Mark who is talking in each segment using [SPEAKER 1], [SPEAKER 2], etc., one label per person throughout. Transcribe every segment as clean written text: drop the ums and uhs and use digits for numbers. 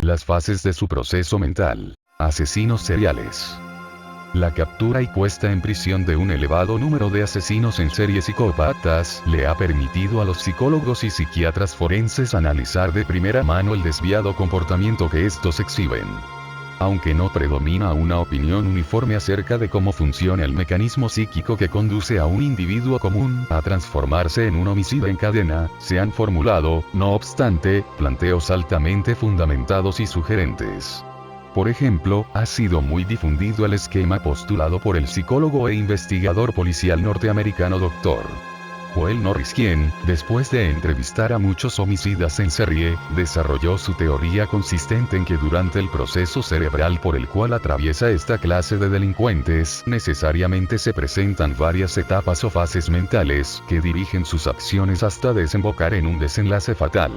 [SPEAKER 1] Las fases de su proceso mental. Asesinos seriales. La captura y puesta en prisión de un elevado número de asesinos en serie psicópatas le ha permitido a los psicólogos y psiquiatras forenses analizar de primera mano el desviado comportamiento que estos exhiben. Aunque no predomina una opinión uniforme acerca de cómo funciona el mecanismo psíquico que conduce a un individuo común a transformarse en un homicida en cadena, se han formulado, no obstante, planteos altamente fundamentados y sugerentes. Por ejemplo, ha sido muy difundido el esquema postulado por el psicólogo e investigador policial norteamericano Dr. Joel Norris, quien, después de entrevistar a muchos homicidas en serie, desarrolló su teoría consistente en que durante el proceso cerebral por el cual atraviesa esta clase de delincuentes, necesariamente se presentan varias etapas o fases mentales que dirigen sus acciones hasta desembocar en un desenlace fatal.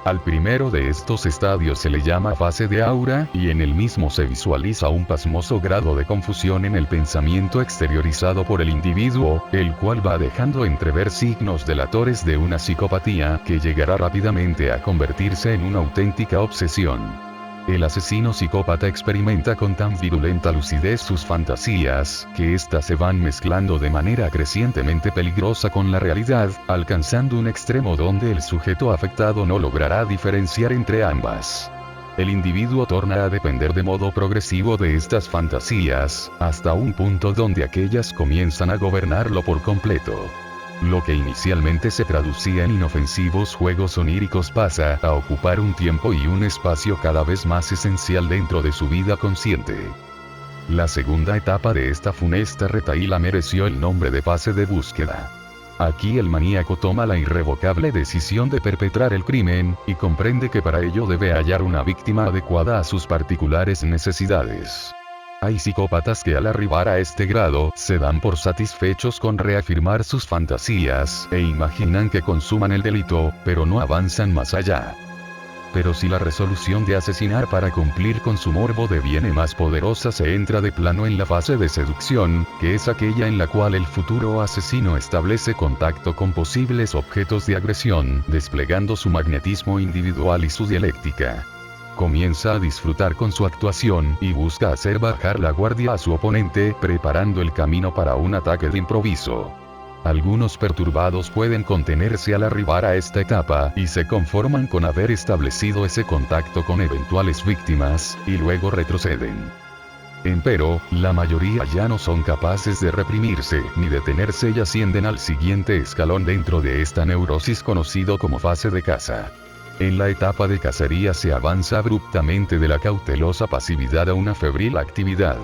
[SPEAKER 1] Al primero de estos estadios se le llama fase de aura, y en el mismo se visualiza un pasmoso grado de confusión en el pensamiento exteriorizado por el individuo, el cual va dejando entrever signos delatores de una psicopatía que llegará rápidamente a convertirse en una auténtica obsesión. El asesino psicópata experimenta con tan virulenta lucidez sus fantasías, que éstas se van mezclando de manera crecientemente peligrosa con la realidad, alcanzando un extremo donde el sujeto afectado no logrará diferenciar entre ambas. El individuo torna a depender de modo progresivo de estas fantasías, hasta un punto donde aquellas comienzan a gobernarlo por completo. Lo que inicialmente se traducía en inofensivos juegos oníricos pasa a ocupar un tiempo y un espacio cada vez más esencial dentro de su vida consciente. La segunda etapa de esta funesta retahíla mereció el nombre de fase de búsqueda. Aquí el maníaco toma la irrevocable decisión de perpetrar el crimen, y comprende que para ello debe hallar una víctima adecuada a sus particulares necesidades. Hay psicópatas que al arribar a este grado, se dan por satisfechos con reafirmar sus fantasías, e imaginan que consuman el delito, pero no avanzan más allá. Pero si la resolución de asesinar para cumplir con su morbo deviene más poderosa, se entra de plano en la fase de seducción, que es aquella en la cual el futuro asesino establece contacto con posibles objetos de agresión, desplegando su magnetismo individual y su dialéctica. Comienza a disfrutar con su actuación y busca hacer bajar la guardia a su oponente, preparando el camino para un ataque de improviso. Algunos perturbados pueden contenerse al arribar a esta etapa y se conforman con haber establecido ese contacto con eventuales víctimas, y luego retroceden. Empero, la mayoría ya no son capaces de reprimirse ni detenerse y ascienden al siguiente escalón dentro de esta neurosis conocido como fase de caza. En la etapa de cacería se avanza abruptamente de la cautelosa pasividad a una febril actividad.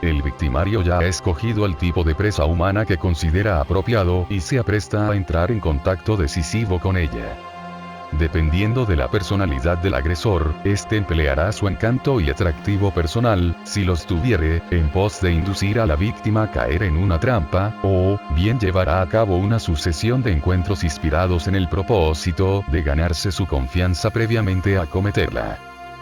[SPEAKER 1] El victimario ya ha escogido el tipo de presa humana que considera apropiado y se apresta a entrar en contacto decisivo con ella. Dependiendo de la personalidad del agresor, este empleará su encanto y atractivo personal, si los tuviere, en pos de inducir a la víctima a caer en una trampa, o bien llevará a cabo una sucesión de encuentros inspirados en el propósito de ganarse su confianza previamente a cometerla.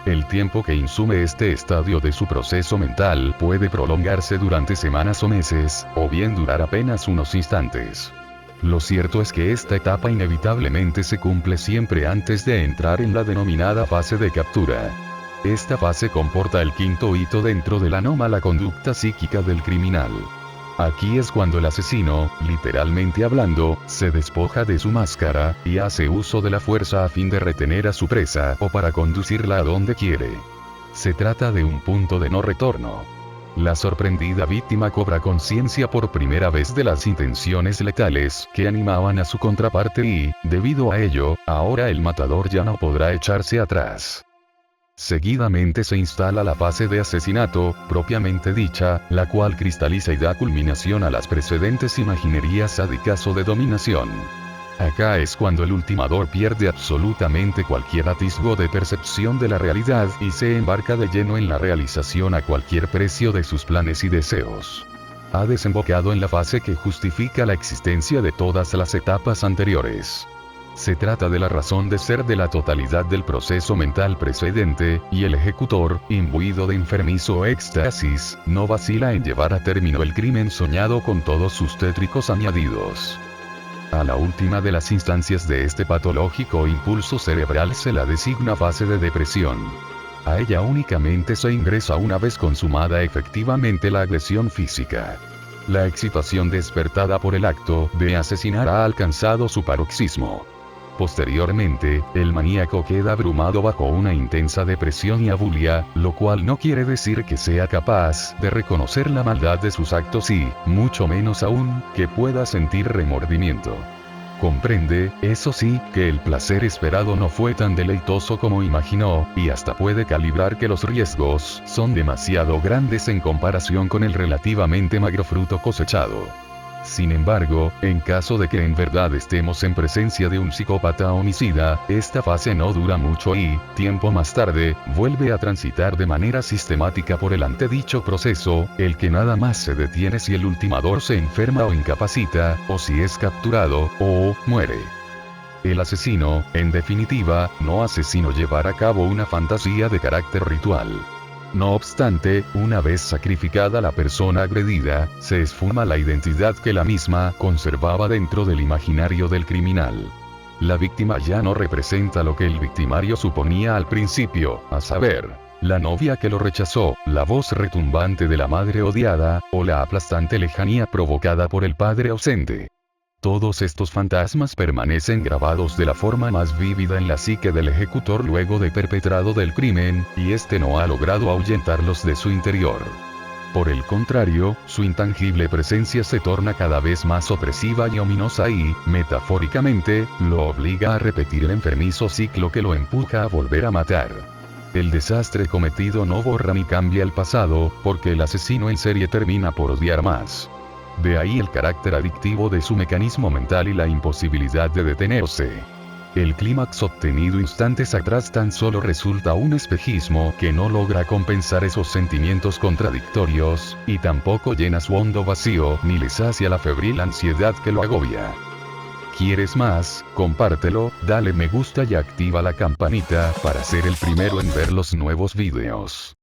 [SPEAKER 1] El tiempo que insume este estadio de su proceso mental puede prolongarse durante semanas o meses, o bien durar apenas unos instantes. Lo cierto es que esta etapa inevitablemente se cumple siempre antes de entrar en la denominada fase de captura. Esta fase comporta el quinto hito dentro de la anómala conducta psíquica del criminal. Aquí es cuando el asesino, literalmente hablando, se despoja de su máscara, y hace uso de la fuerza a fin de retener a su presa o para conducirla a donde quiere. Se trata de un punto de no retorno. La sorprendida víctima cobra conciencia por primera vez de las intenciones letales que animaban a su contraparte y, debido a ello, ahora el matador ya no podrá echarse atrás. Seguidamente se instala la fase de asesinato, propiamente dicha, la cual cristaliza y da culminación a las precedentes imaginerías sádicas o de dominación. Acá es cuando el ultimador pierde absolutamente cualquier atisbo de percepción de la realidad y se embarca de lleno en la realización a cualquier precio de sus planes y deseos. Ha desembocado en la fase que justifica la existencia de todas las etapas anteriores. Se trata de la razón de ser de la totalidad del proceso mental precedente, y el ejecutor, imbuido de enfermizo éxtasis, no vacila en llevar a término el crimen soñado con todos sus tétricos añadidos. A la última de las instancias de este patológico impulso cerebral se la designa fase de depresión. A ella únicamente se ingresa una vez consumada efectivamente la agresión física. La excitación despertada por el acto de asesinar ha alcanzado su paroxismo. Posteriormente, el maníaco queda abrumado bajo una intensa depresión y abulia, lo cual no quiere decir que sea capaz de reconocer la maldad de sus actos y, mucho menos aún, que pueda sentir remordimiento. Comprende, eso sí, que el placer esperado no fue tan deleitoso como imaginó, y hasta puede calibrar que los riesgos son demasiado grandes en comparación con el relativamente magro fruto cosechado. Sin embargo, en caso de que en verdad estemos en presencia de un psicópata homicida, esta fase no dura mucho y, tiempo más tarde, vuelve a transitar de manera sistemática por el antedicho proceso, el que nada más se detiene si el ultimador se enferma o incapacita, o si es capturado, o muere. El asesino, en definitiva, no hace sino llevar a cabo una fantasía de carácter ritual. No obstante, una vez sacrificada la persona agredida, se esfuma la identidad que la misma conservaba dentro del imaginario del criminal. La víctima ya no representa lo que el victimario suponía al principio, a saber, la novia que lo rechazó, la voz retumbante de la madre odiada, o la aplastante lejanía provocada por el padre ausente. Todos estos fantasmas permanecen grabados de la forma más vívida en la psique del ejecutor luego de perpetrado del crimen, y este no ha logrado ahuyentarlos de su interior. Por el contrario, su intangible presencia se torna cada vez más opresiva y ominosa y, metafóricamente, lo obliga a repetir el enfermizo ciclo que lo empuja a volver a matar. El desastre cometido no borra ni cambia el pasado, porque el asesino en serie termina por odiar más. De ahí el carácter adictivo de su mecanismo mental y la imposibilidad de detenerse. El clímax obtenido instantes atrás tan solo resulta un espejismo que no logra compensar esos sentimientos contradictorios, y tampoco llena su hondo vacío ni le sacia la febril ansiedad que lo agobia. ¿Quieres más? Compártelo, dale me gusta y activa la campanita para ser el primero en ver los nuevos videos.